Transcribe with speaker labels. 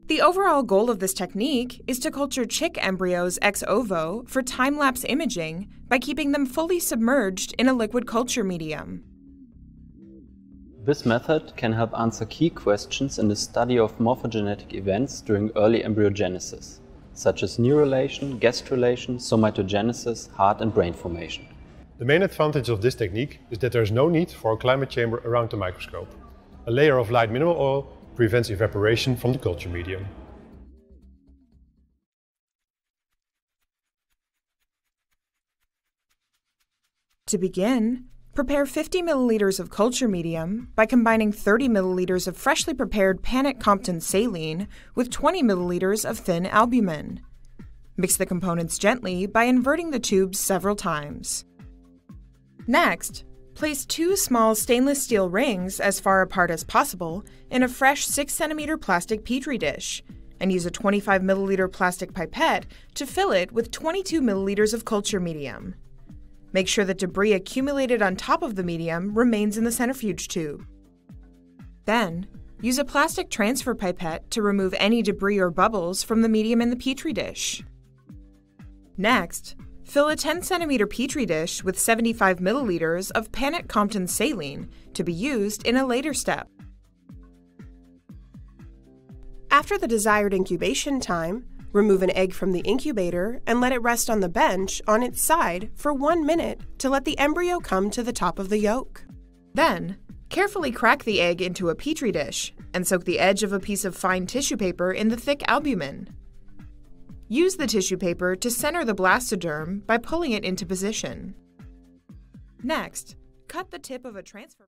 Speaker 1: The overall goal of this technique is to culture chick embryos ex ovo for time-lapse imaging by keeping them fully submerged in a liquid culture medium.
Speaker 2: This method can help answer key questions in the study of morphogenetic events during early embryogenesis, such as neurulation, gastrulation, somatogenesis, heart and brain formation.
Speaker 3: The main advantage of this technique is that there is no need for a climate chamber around the microscope. A layer of light mineral oil prevents evaporation from the culture medium.
Speaker 1: To begin, prepare 50 milliliters of culture medium by combining 30 milliliters of freshly prepared Pannett-Compton saline with 20 milliliters of thin albumin. Mix the components gently by inverting the tubes several times. Next, place 2 small stainless steel rings as far apart as possible in a fresh 6 cm plastic petri dish and use a 25 milliliter plastic pipette to fill it with 22 milliliters of culture medium. Make sure that debris accumulated on top of the medium remains in the centrifuge tube. Then, use a plastic transfer pipette to remove any debris or bubbles from the medium in the petri dish. Next, fill a 10 cm petri dish with 75 milliliters of Pannett-Compton saline to be used in a later step.
Speaker 4: After the desired incubation time, remove an egg from the incubator and let it rest on the bench on its side for 1 minute to let the embryo come to the top of the yolk.
Speaker 1: Then, carefully crack the egg into a petri dish and soak the edge of a piece of fine tissue paper in the thick albumin. Use the tissue paper to center the blastoderm by pulling it into position. Next, cut the tip of a transfer